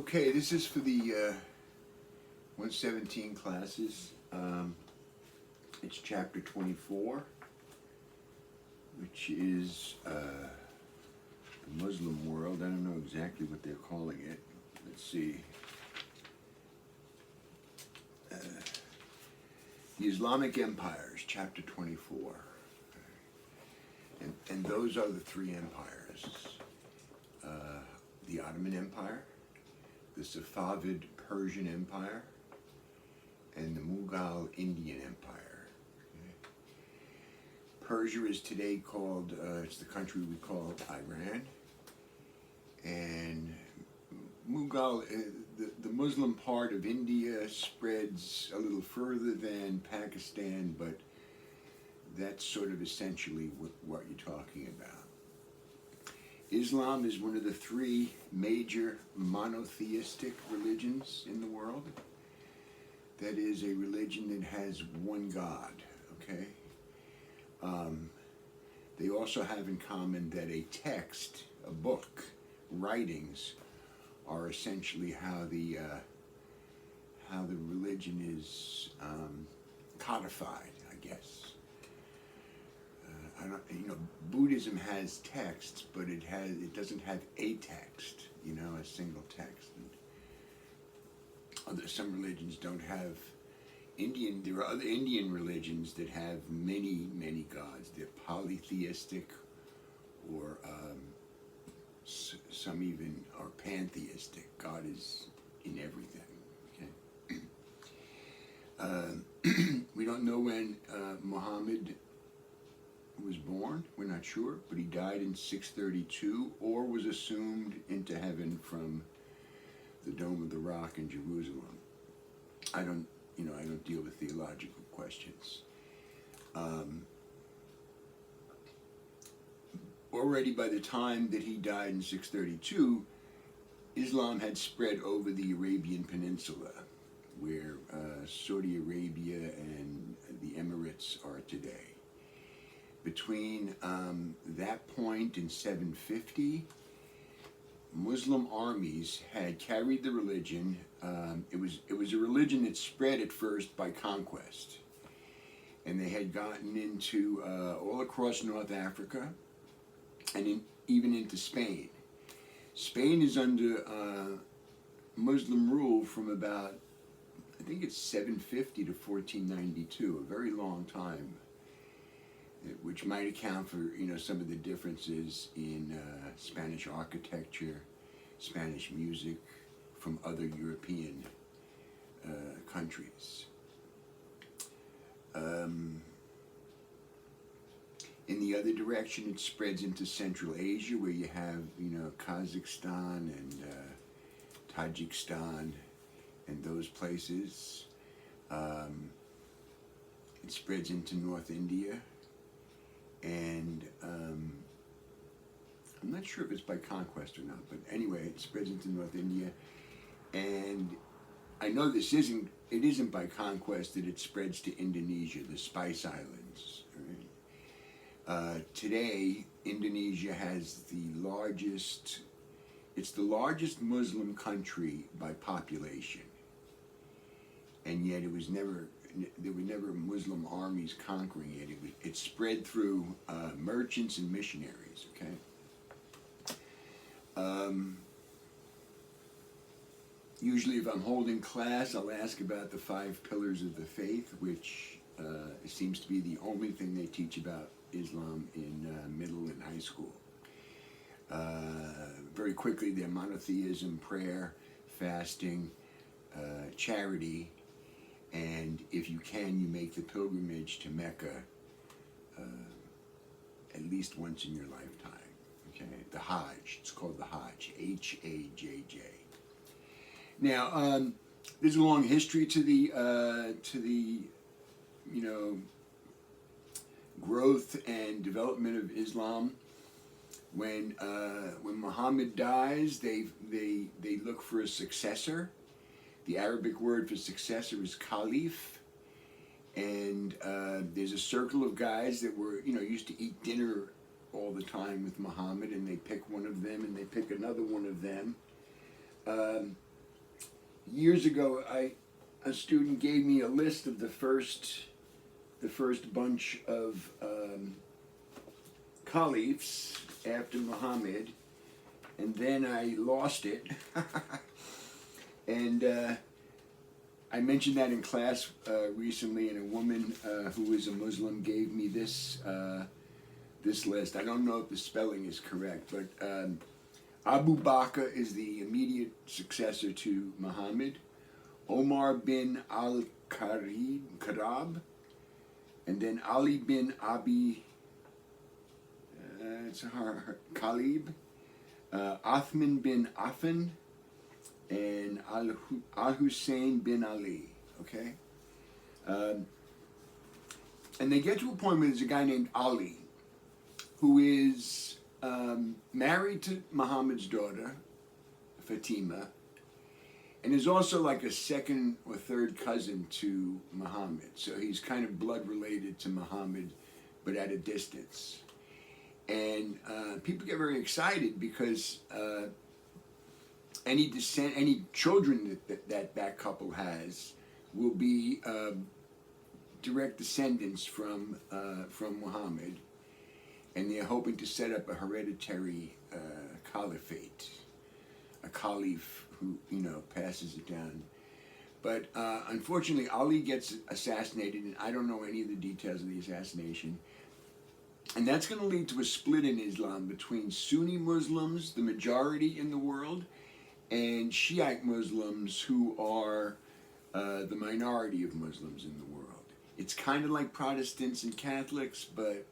Okay, this is for the 117 classes. It's chapter 24, which is the Muslim world. I don't know exactly what they're calling it. Let's see. The Islamic empires, chapter 24. And those are the three empires. The Ottoman Empire, the Safavid Persian Empire, and the Mughal Indian Empire. Okay. Persia is today called, it's the country we call Iran. And Mughal, the Muslim part of India spreads a little further than Pakistan, but that's sort of essentially what you're talking about. Islam is one of the three major monotheistic religions in the world. That is a religion that has one God, okay? They also have in common that a text, a book, writings, are essentially how the religion is codified, I guess. Buddhism has texts, but it doesn't have a text, a single text. And some religions don't have there are other Indian religions that have many, many gods. They're polytheistic, or some even are pantheistic. God is in everything. Okay. We don't know when Muhammad was born, we're not sure, but he died in 632 or was assumed into heaven from the Dome of the Rock in Jerusalem. I don't deal with theological questions. Already by the time that he died in 632, Islam had spread over the Arabian Peninsula, where Saudi Arabia and the Emirates are today. Between that point in 750, Muslim armies had carried the religion. It was a religion that spread at first by conquest, and they had gotten into all across North Africa, and even into Spain. Spain is under Muslim rule from about, I think it's 750 to 1492, a very long time, which might account for some of the differences in Spanish architecture, Spanish music from other European countries. In the other direction, it spreads into Central Asia, where you have Kazakhstan and Tajikistan and those places. It spreads into North India. And I'm not sure if it's by conquest or not, but anyway, it spreads into North India. And I know it isn't by conquest that it spreads to Indonesia, the Spice Islands. Right? Today, Indonesia has it's the largest Muslim country by population. And yet there were never Muslim armies conquering it. It spread through merchants and missionaries, okay? Usually if I'm holding class, I'll ask about the 5 pillars of the faith, which seems to be the only thing they teach about Islam in middle and high school. Very quickly, they're monotheism, prayer, fasting, charity, and if you can, you make the pilgrimage to Mecca at least once in your lifetime. Okay, the Hajj. It's called the Hajj. H-A-J-J. Now, there's a long history to the growth and development of Islam. When Muhammad dies, they look for a successor. The Arabic word for successor is caliph, and there's a circle of guys that were, used to eat dinner all the time with Muhammad, and they pick one of them, and they pick another one of them. Years ago, a student gave me a list of the first bunch of caliphs after Muhammad, and then I lost it. And I mentioned that in class recently, and a woman who is a Muslim gave me this list. I don't know if the spelling is correct, but Abu Bakr is the immediate successor to Muhammad. Omar bin al-Khattab, and then Ali bin Abi Khalib, Uthman bin Affan, and Al-Hussein bin Ali, okay? And they get to a point where there's a guy named Ali, who is married to Muhammad's daughter, Fatima, and is also like a second or third cousin to Muhammad. So he's kind of blood related to Muhammad, but at a distance. And people get very excited because any children that couple has will be direct descendants from Muhammad, and they're hoping to set up a hereditary caliphate, a caliph who passes it down. But unfortunately, Ali gets assassinated, and I don't know any of the details of the assassination. And that's going to lead to a split in Islam between Sunni Muslims, the majority in the world, and Shiite Muslims, who are the minority of Muslims in the world. It's kind of like Protestants and Catholics, but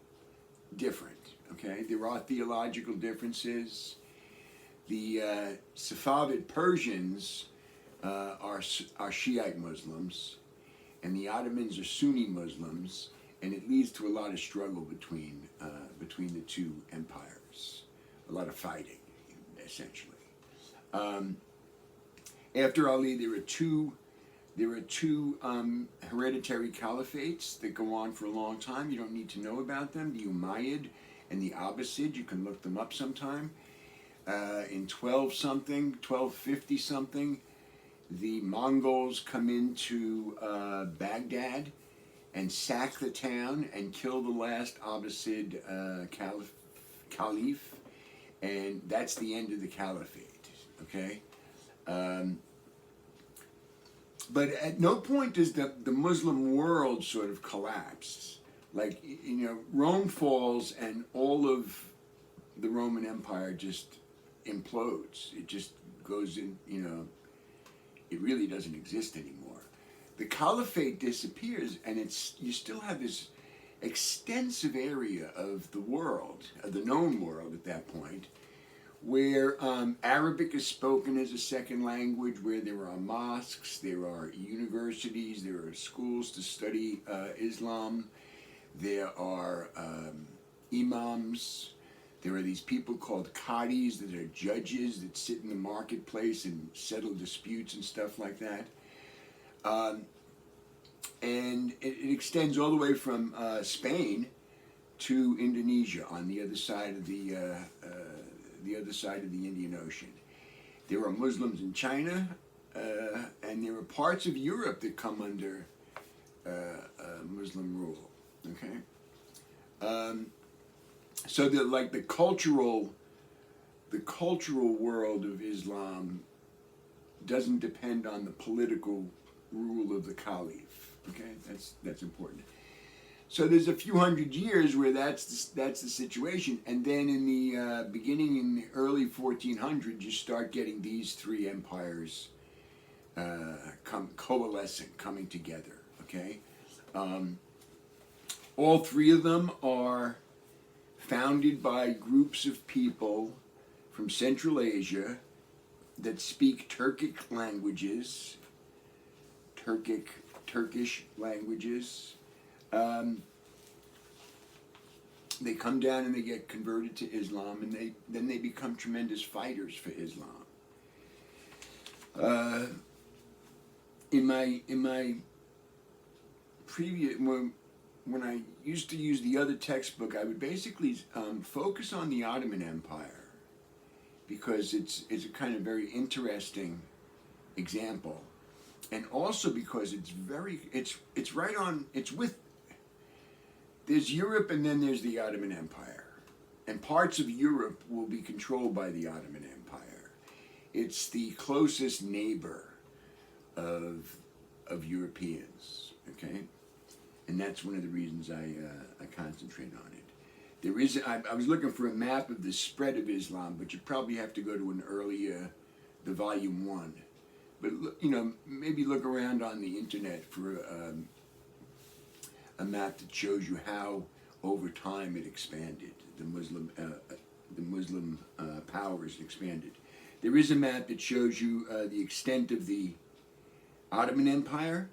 different, okay? There are theological differences. The Safavid Persians are Shiite Muslims, and the Ottomans are Sunni Muslims, and it leads to a lot of struggle between the two empires, a lot of fighting, essentially. After Ali, there are two hereditary caliphates that go on for a long time. You don't need to know about them. The Umayyad and the Abbasid. You can look them up sometime. In 1250 something, the Mongols come into Baghdad and sack the town and kill the last Abbasid caliph, and that's the end of the caliphate, okay? But at no point does the Muslim world sort of collapse. Like, Rome falls and all of the Roman Empire just implodes. It just goes in, it really doesn't exist anymore. The caliphate disappears, and you still have this extensive area of the world, of the known world at that point, where Arabic is spoken as a second language, where there are mosques, there are universities, there are schools to study Islam, there are imams, there are these people called qadis that are judges that sit in the marketplace and settle disputes and stuff like that. And it extends all the way from Spain to Indonesia on the other side of the Indian Ocean. There are Muslims in China, and there are parts of Europe that come under Muslim rule. Okay, so the cultural world of Islam doesn't depend on the political rule of the caliph. Okay, that's important. So there's a few hundred years where that's the situation, and then in the beginning, in the early 1400s, you start getting these three empires coming together. Okay, all three of them are founded by groups of people from Central Asia that speak Turkish languages. They come down and they get converted to Islam, and then they become tremendous fighters for Islam. In my previous, when I used to use the other textbook, I would basically focus on the Ottoman Empire, because it's a kind of very interesting example, and also because it's right on. It's with there's Europe and then there's the Ottoman Empire, and parts of Europe will be controlled by the Ottoman Empire. It's the closest neighbor of Europeans. Okay, and that's one of the reasons I concentrate on it. There is I was looking for a map of the spread of Islam, but you probably have to go to an earlier, the volume 1. But maybe look around on the internet for a map that shows you how over time it expanded. The Muslim powers expanded. There is a map that shows you the extent of the Ottoman Empire,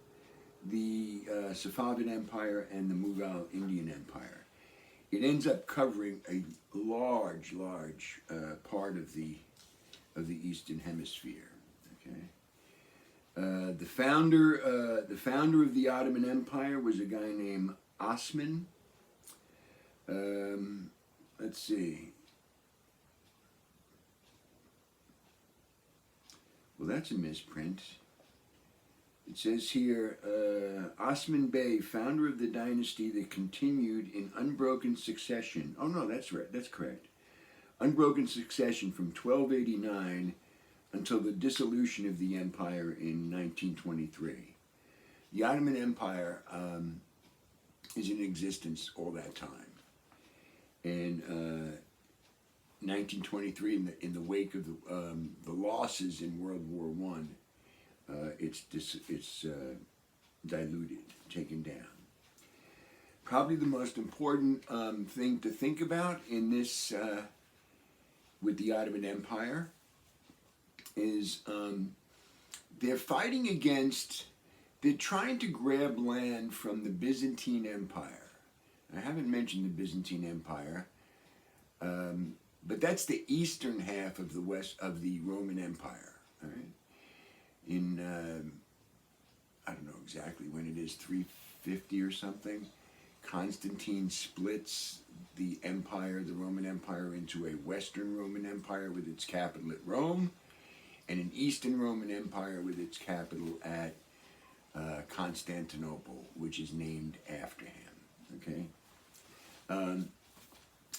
the Safavid Empire, and the Mughal Indian Empire. It ends up covering a large part of the Eastern Hemisphere. Okay. The founder of the Ottoman Empire was a guy named Osman. Let's see. Well, that's a misprint. It says here, Osman Bey, founder of the dynasty that continued in unbroken succession. Oh no, that's right. That's correct. Unbroken succession from 1289 until the dissolution of the empire in 1923. The Ottoman Empire is in existence all that time. And 1923, in the wake of the losses in World War I, it's diluted, taken down. Probably the most important thing to think about in this with the Ottoman Empire is they're fighting against, they're trying to grab land from the Byzantine Empire. I haven't mentioned the Byzantine Empire, but that's the eastern half of the Roman Empire. All right? In I don't know exactly when it is, 350 or something, Constantine splits the empire, the Roman Empire, into a Western Roman Empire with its capital at Rome, and an Eastern Roman Empire with its capital at Constantinople, which is named after him. Okay,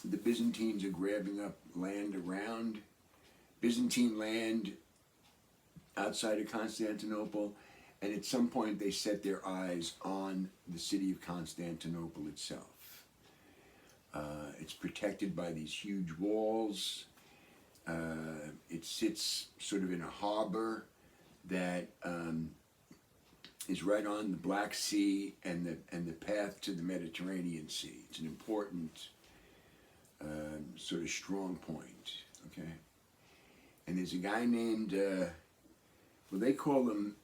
the Byzantines are grabbing up land around Byzantine land outside of Constantinople, and at some point they set their eyes on the city of Constantinople itself. It's protected by these huge walls. It sits sort of in a harbor that is right on the Black Sea and the path to the Mediterranean Sea. It's an important sort of strong point. Okay, and there's a guy named well, they call him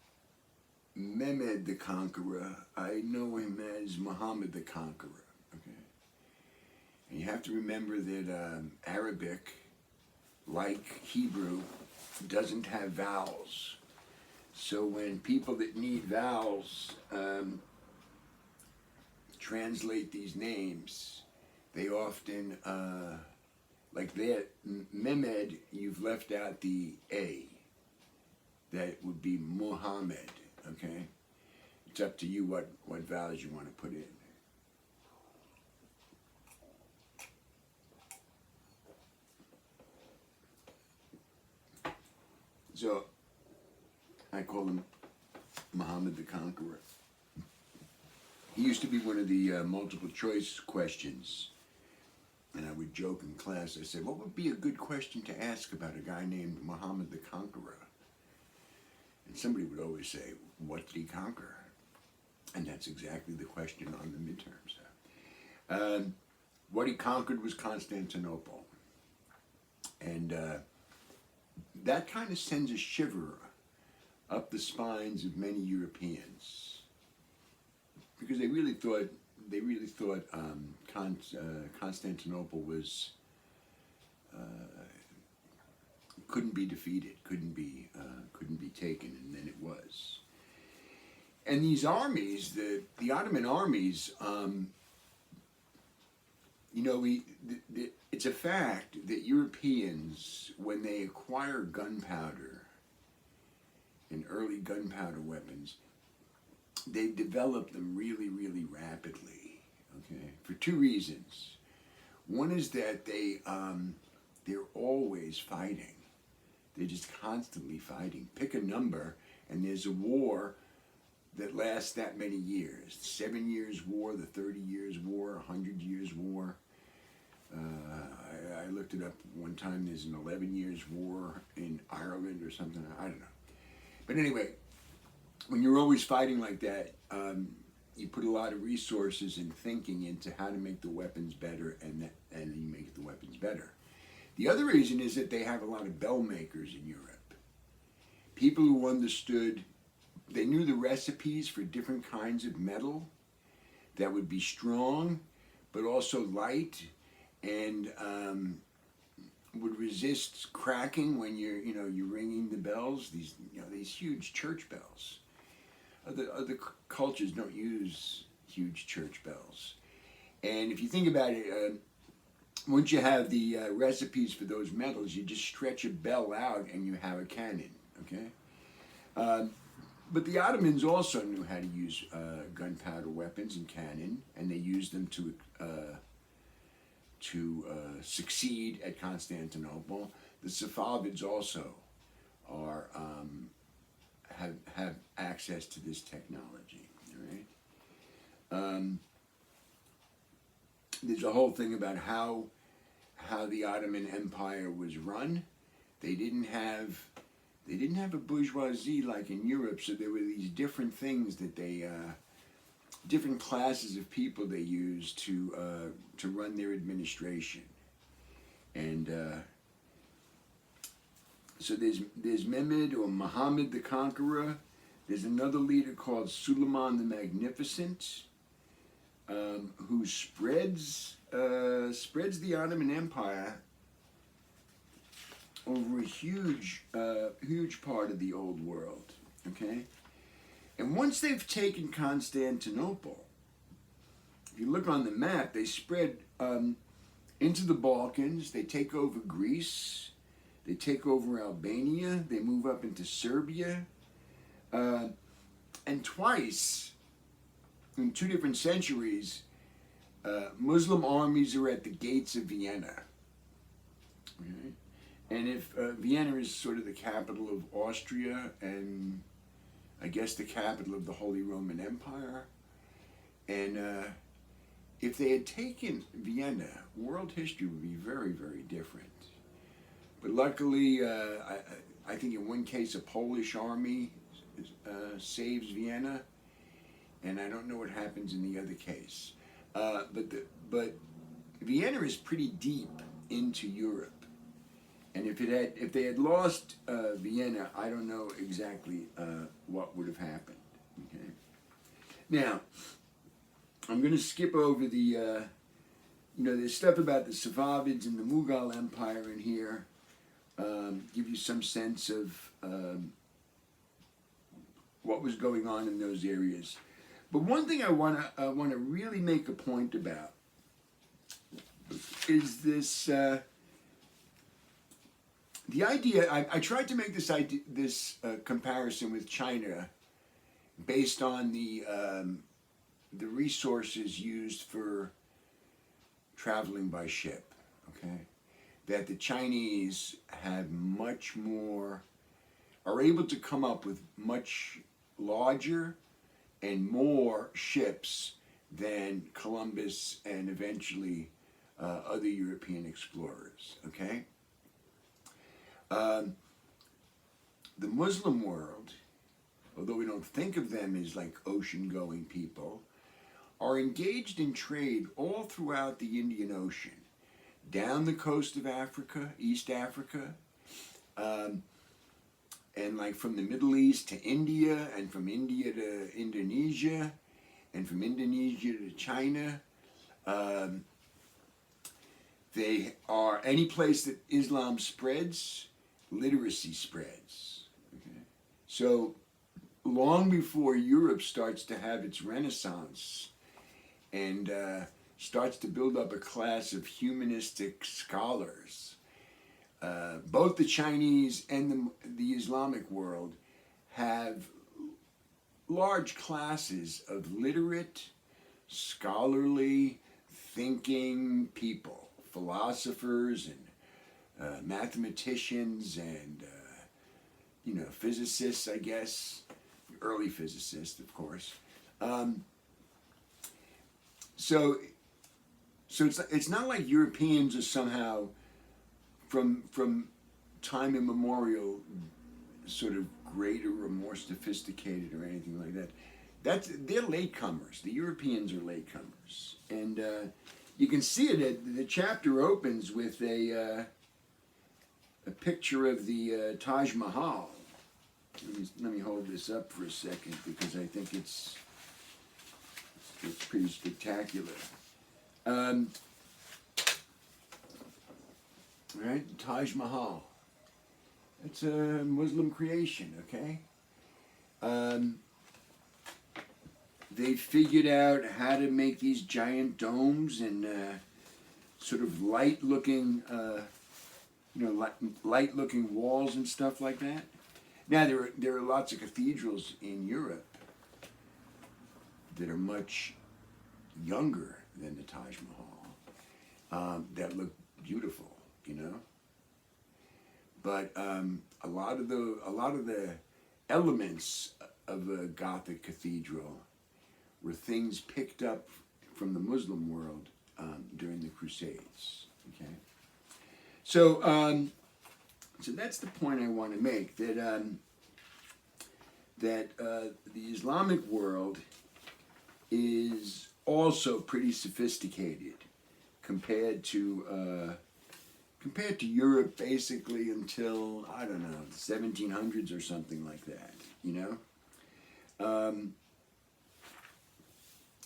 Mehmed the Conqueror. I know him as Muhammad the Conqueror. Okay, and you have to remember that Arabic, like Hebrew, doesn't have vowels. So when people that need vowels translate these names, they often, like that, Mehmed, you've left out the A. That would be Muhammad, okay? It's up to you what vowels you want to put in. So, I call him Muhammad the Conqueror. He used to be one of the multiple choice questions. And I would joke in class, I said, what would be a good question to ask about a guy named Muhammad the Conqueror? And somebody would always say, what did he conquer? And that's exactly the question on the midterms. What he conquered was Constantinople. And that kind of sends a shiver up the spines of many Europeans, because they really thought Constantinople was couldn't be defeated, couldn't be taken, and then it was. And these armies, the Ottoman armies, it's a fact that Europeans, when they acquire gunpowder, and early gunpowder weapons, they've developed them really, really rapidly, okay, for two reasons. One is that they're always fighting. They're just constantly fighting. Pick a number, and there's a war that lasts that many years. The 7 Years' War, the 30 Years' War, 100 Years' War. I looked it up one time. There's an 11 Years' War in Ireland or something. I don't know. But anyway, when you're always fighting like that, you put a lot of resources and thinking into how to make the weapons better, and you make the weapons better. The other reason is that they have a lot of bell makers in Europe. People who understood, they knew the recipes for different kinds of metal that would be strong, but also light, and would resist cracking when you're ringing the bells. These huge church bells. Other cultures don't use huge church bells, and if you think about it, once you have the recipes for those metals, you just stretch a bell out and you have a cannon. Okay, but the Ottomans also knew how to use gunpowder weapons and cannon, and they used them to succeed at Constantinople. The Safavids also have access to this technology. All right. There's a whole thing about how the Ottoman Empire was run. They didn't have a bourgeoisie like in Europe, so there were these different things that different classes of people they used to run their administration. And so there's Mehmed or Muhammad the Conqueror. There's another leader called Suleiman the Magnificent, who spreads the Ottoman Empire over a huge part of the old world. Okay, and once they've taken Constantinople, if you look on the map, they spread into the Balkans. They take over Greece. They take over Albania. They move up into Serbia, and twice in two different centuries, Muslim armies are at the gates of Vienna. Okay? And if Vienna is sort of the capital of Austria and I guess the capital of the Holy Roman Empire, and if they had taken Vienna, world history would be very, very different. But luckily, I think in one case a Polish army saves Vienna, and I don't know what happens in the other case. But Vienna is pretty deep into Europe, and if they had lost Vienna, I don't know exactly what would have happened. Okay. Now, I'm going to skip over the there's stuff about the Safavids and the Mughal Empire in here. Give you some sense of what was going on in those areas. But one thing I want to really make a point about is this the idea. I tried to make this comparison with China based on the resources used for traveling by ship. Okay, that the Chinese have much more, are able to come up with much larger and more ships than Columbus and eventually other European explorers. Okay, the Muslim world, although we don't think of them as like ocean-going people, are engaged in trade all throughout the Indian Ocean, down the coast of Africa, East Africa, and like from the Middle East to India, and from India to Indonesia, and from Indonesia to China. They are, any place that Islam spreads, literacy spreads. Okay? So long before Europe starts to have its Renaissance and starts to build up a class of humanistic scholars, both the Chinese and the Islamic world have large classes of literate, scholarly, thinking people, philosophers and mathematicians and physicists, I guess, early physicists, of course. So it's not like Europeans are somehow from time immemorial sort of greater or more sophisticated or anything like that. They're latecomers. The Europeans are latecomers, and you can see it. The chapter opens with a picture of the Taj Mahal. Let me hold this up for a second because I think it's pretty spectacular. Right, Taj Mahal. It's a Muslim creation, okay? They figured out how to make these giant domes and sort of light-looking, light-looking walls and stuff like that. Now there are lots of cathedrals in Europe that are much younger than the Taj Mahal that look beautiful, But a lot of the elements of a Gothic cathedral were things picked up from the Muslim world during the Crusades. Okay, so that's the point I want to make, that the Islamic world is also pretty sophisticated compared to Europe, basically until, I don't know, the 1700s or something like that,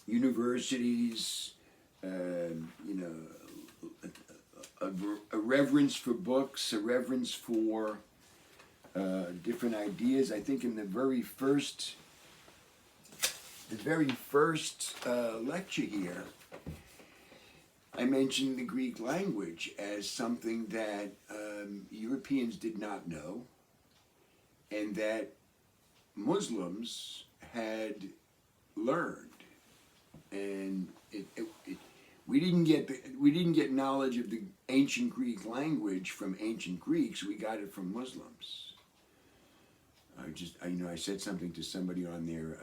Universities, a reverence for books, a reverence for different ideas. I think in the very first lecture here, I mentioned the Greek language as something that Europeans did not know, and that Muslims had learned, and we didn't get knowledge of the ancient Greek language from ancient Greeks. We got it from Muslims. I said something to somebody on their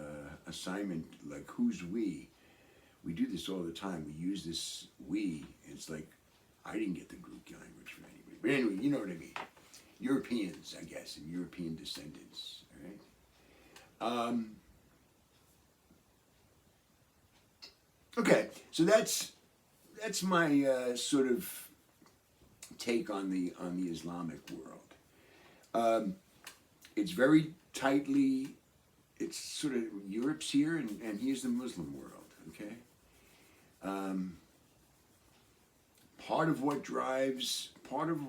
assignment, like, who's we? We do this all the time. We use this we. It's like, I didn't get the Greek language from anybody. But anyway, you know what I mean. Europeans, I guess, and European descendants. All right. Okay, so that's my sort of take on the Islamic world. It's very tightly. It's sort of Europe's here, and here's the Muslim world. Okay. Part of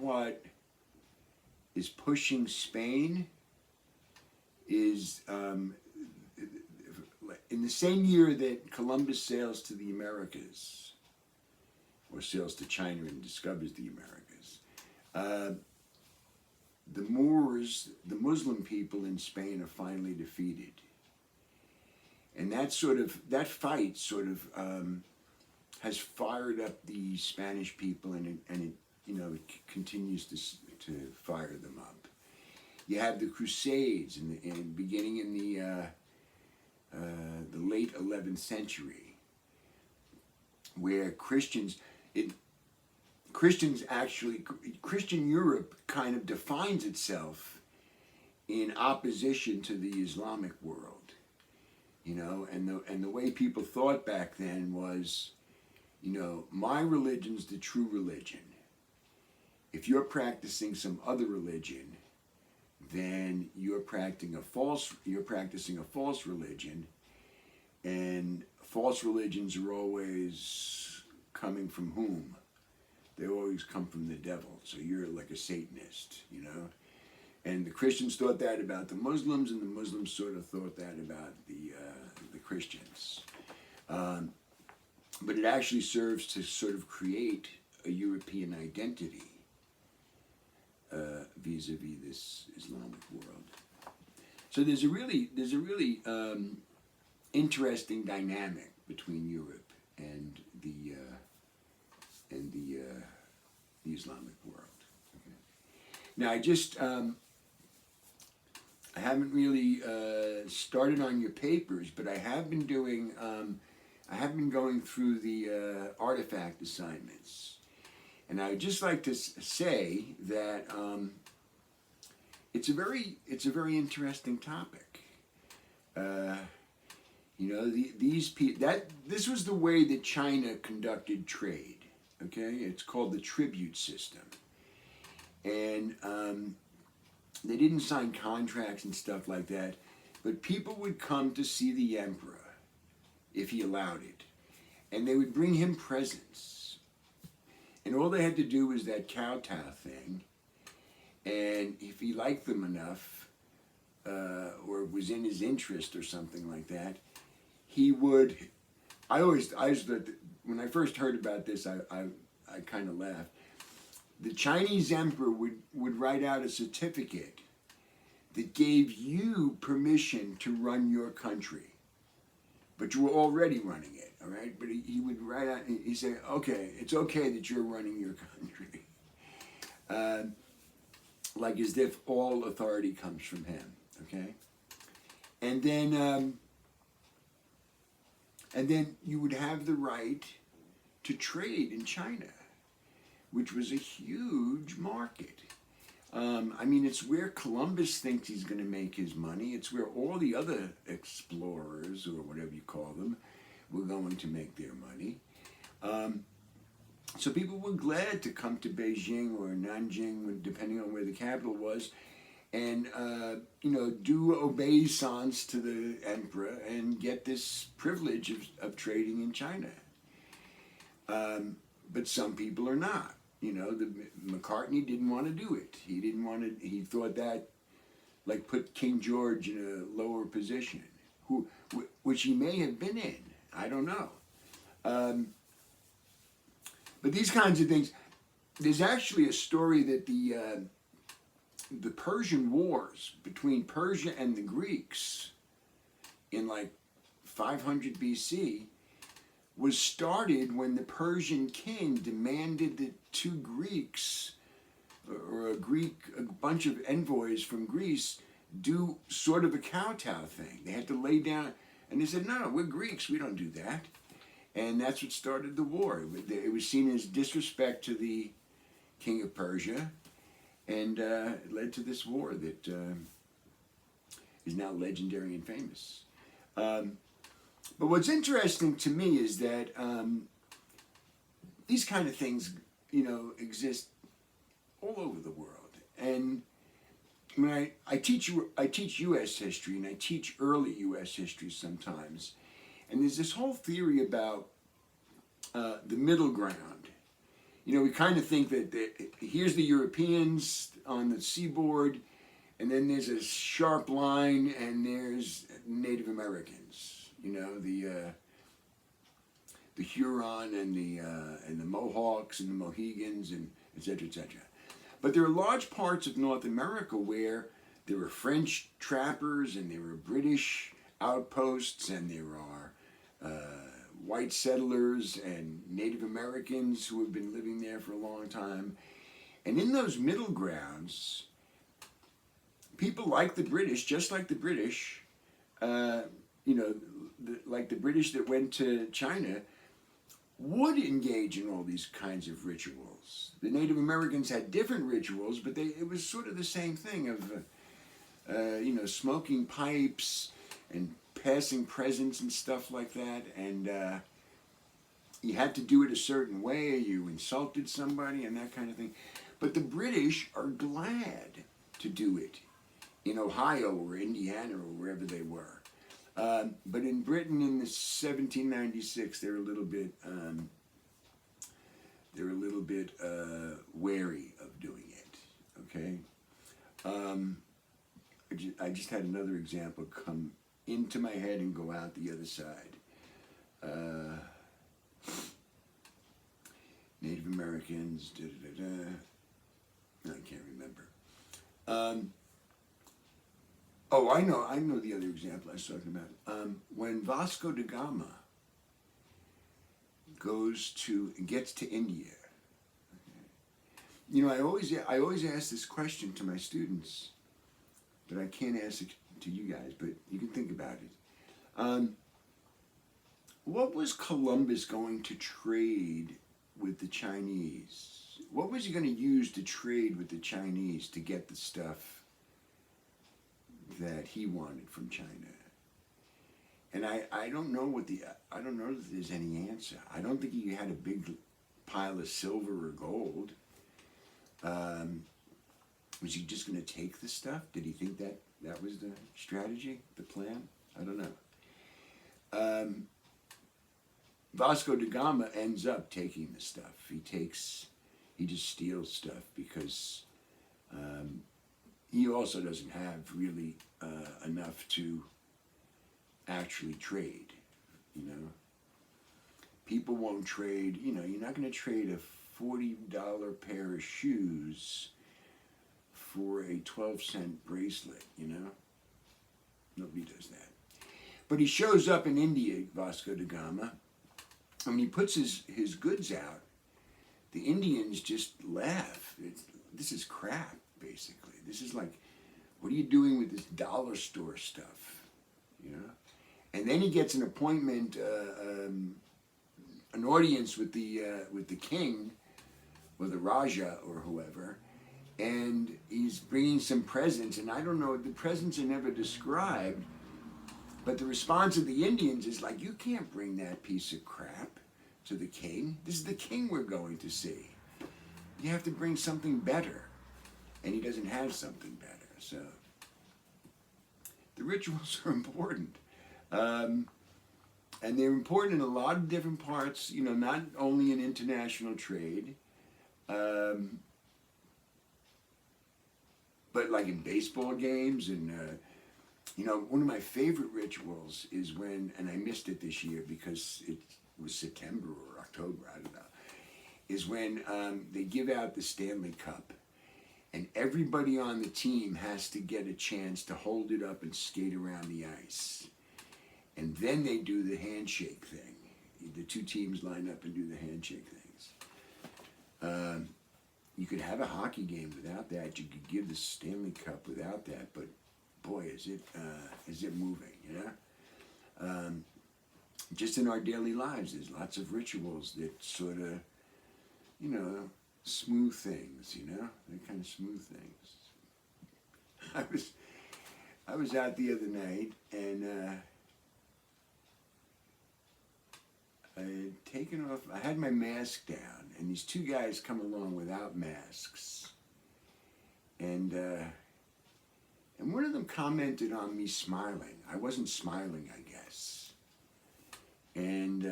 what is pushing Spain is in the same year that Columbus sails to the Americas, or sails to China and discovers the Americas, the Moors, the Muslim people in Spain, are finally defeated. And that fight has fired up the Spanish people, and it continues to fire them up. You have the Crusades beginning in the late 11th century, where Christian Europe kind of defines itself in opposition to the Islamic world. And the way people thought back then was, my religion's the true religion. If you're practicing some other religion, then you're practicing a false religion, and false religions are always coming from whom? They always come from the devil. So you're like a Satanist, And the Christians thought that about the Muslims, and the Muslims sort of thought that about the Christians. But it actually serves to sort of create a European identity vis-a-vis this Islamic world. So there's a really interesting dynamic between Europe and the Islamic world. Okay. Now I haven't really started on your papers, but I have been doing. I have been going through the artifact assignments, and I would just like to say that it's a very interesting topic. You know, these people, this was the way that China conducted trade. Okay, it's called the tribute system, and they didn't sign contracts and stuff like that, but people would come to see the emperor if he allowed it, and they would bring him presents, and all they had to do was that kowtow thing, and if he liked them enough, or it was in his interest or something like that, he would. I always when I first heard about this, I kind of laughed. The Chinese emperor would write out a certificate that gave you permission to run your country, but you were already running it, all right? But he would write out, he said, okay, it's okay that you're running your country. Like as if all authority comes from him, okay? And then you would have the right to trade in China, which was a huge market. I mean, it's where Columbus thinks he's going to make his money. It's where all the other explorers, or whatever you call them, were going to make their money. So people were glad to come to Beijing or Nanjing, depending on where the capital was, and do obeisance to the emperor and get this privilege of trading in China. But some people are not. You know, McCartney didn't want to do it. He didn't want to. He thought that, like, put King George in a lower position, which he may have been in. I don't know. But these kinds of things. There's actually a story that the Persian Wars between Persia and the Greeks in like 500 BC was started when the Persian king demanded that two Greeks, or a bunch of envoys from Greece, do sort of a kowtow thing. They had to lay down, and they said, no, we're Greeks, we don't do that. And that's what started the war. It was seen as disrespect to the king of Persia, and it led to this war that is now legendary and famous. But what's interesting to me is that these kind of things, exist all over the world. And when I teach U.S. history, and I teach early U.S. history sometimes, and there's this whole theory about the middle ground. We kind of think that here's the Europeans on the seaboard, and then there's a sharp line, and there's Native Americans. The Huron and the Mohawks and the Mohegans, and et cetera, et cetera. But there are large parts of North America where there were French trappers, and there were British outposts, and there are white settlers and Native Americans who have been living there for a long time. And in those middle grounds, people like the British, just like the British, like the British that went to China, would engage in all these kinds of rituals. The Native Americans had different rituals, but it was sort of the same thing of, smoking pipes and passing presents and stuff like that. And you had to do it a certain way, you insulted somebody and that kind of thing. But the British are glad to do it in Ohio or Indiana or wherever they were. But in Britain in 1796, they're a little bit wary of doing it. Okay, I just had another example come into my head and go out the other side. Native Americans, I can't remember. Oh, I know the other example I was talking about. When Vasco da Gama gets to India, you know, I always ask this question to my students, but I can't ask it to you guys. But you can think about it. What was Columbus going to trade with the Chinese? What was he going to use to trade with the Chinese to get the stuff that he wanted from China? And I don't know I don't know that there's any answer. I don't think he had a big pile of silver or gold. Was he just going to take the stuff? Did he think that was the strategy, the plan? I don't know. Vasco da Gama ends up taking the stuff. He just steals stuff because he also doesn't have really enough to actually trade, you know. People won't trade, you know, you're not going to trade a $40 pair of shoes for a 12-cent bracelet, you know. Nobody does that. But he shows up in India, Vasco da Gama, and when he puts his goods out, the Indians just laugh. This is crap, basically. This is like, what are you doing with this dollar store stuff, you know? And then he gets an appointment, an audience with the king, or the Raja, or whoever, and he's bringing some presents, and I don't know, the presents are never described, but the response of the Indians is like, you can't bring that piece of crap to the king. This is the king we're going to see. You have to bring something better. And he doesn't have something better. So the rituals are important. And they're important in a lot of different parts, you know, not only in international trade, but like in baseball games. And, you know, one of my favorite rituals is when, and I missed it this year because it was September or October, I don't know, is when they give out the Stanley Cup. And everybody on the team has to get a chance to hold it up and skate around the ice. And then they do the handshake thing. The two teams line up and do the handshake things. You could have a hockey game without that. You could give the Stanley Cup without that. But boy, is it moving, you know? Just in our daily lives, there's lots of rituals that sort of, you know, smooth things, you know? They kind of smooth things. I was out the other night, and I had taken off, I had my mask down, and these two guys come along without masks. And one of them commented on me smiling. I wasn't smiling, I guess. And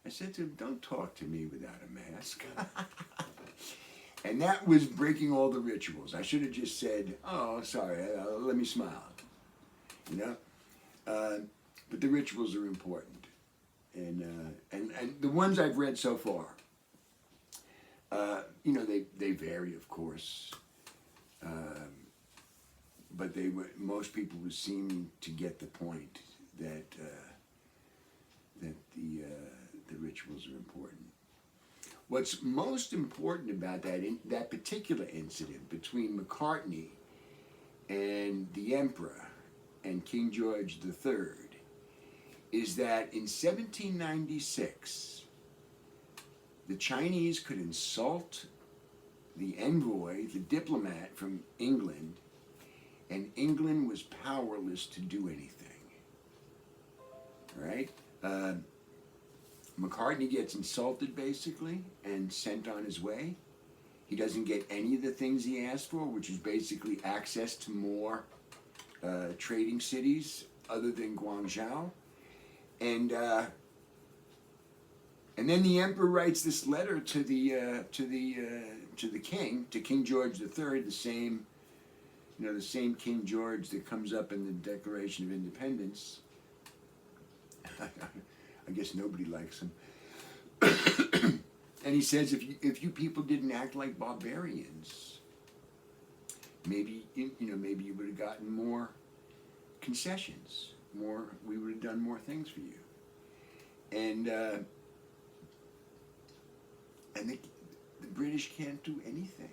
I said to him, don't talk to me without a mask. And that was breaking all the rituals. I should have just said, oh, sorry, let me smile. You know? But the rituals are important. And the ones I've read so far, you know, they vary, of course. But most people would seem to get the point that the rituals are important. What's most important about that particular incident between McCartney and the Emperor and King George III is that in 1796, the Chinese could insult the envoy, the diplomat from England, and England was powerless to do anything. Right? McCartney gets insulted, basically, and sent on his way. He doesn't get any of the things he asked for, which is basically access to more trading cities other than Guangzhou. And then the emperor writes this letter to the king, to King George III, the same King George that comes up in the Declaration of Independence. I guess nobody likes him. And he says, if you people didn't act like barbarians, maybe you would have gotten more concessions. We would have done more things for you. And the British can't do anything.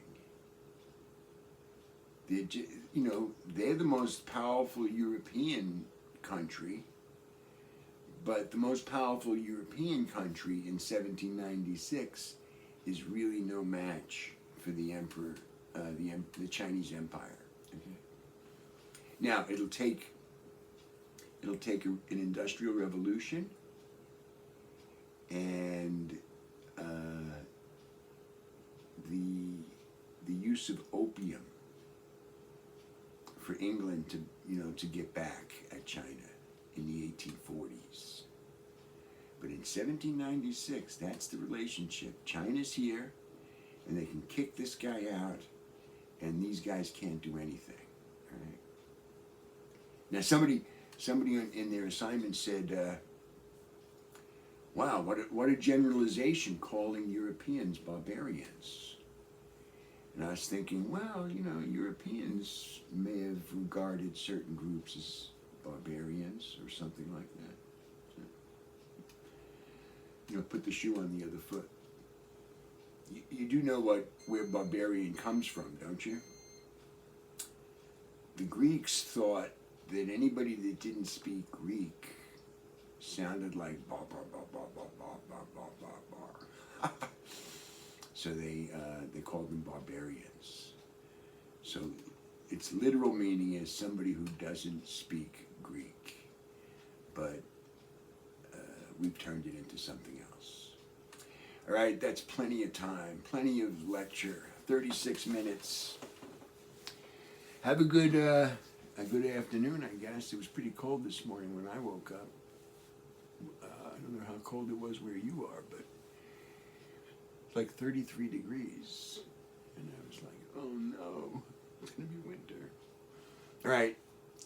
They're the most powerful European country, but the most powerful European country in 1796 is really no match for the emperor, the Chinese Empire. Okay? Now it'll take an industrial revolution and the use of opium for England to get back at China in the 1840s. But in 1796, that's the relationship. China's here, and they can kick this guy out, and these guys can't do anything. All right. Now, somebody in their assignment said, "Wow, what a generalization calling Europeans barbarians." And I was thinking, well, Europeans may have regarded certain groups as barbarians or something like that. Put the shoe on the other foot. You do know where barbarian comes from, don't you? The Greeks thought that anybody that didn't speak Greek sounded like bar bar bar bar bar bar bar bar bar bar. So they called them barbarians. So its literal meaning is somebody who doesn't speak Greek, but we've turned it into something else. All right, that's plenty of time, plenty of lecture. 36 minutes. Have a good afternoon, I guess. It was pretty cold this morning when I woke up. I don't know how cold it was where you are, but it's like 33 degrees. And I was like, oh no, it's going to be winter. All right,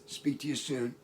speak to you soon.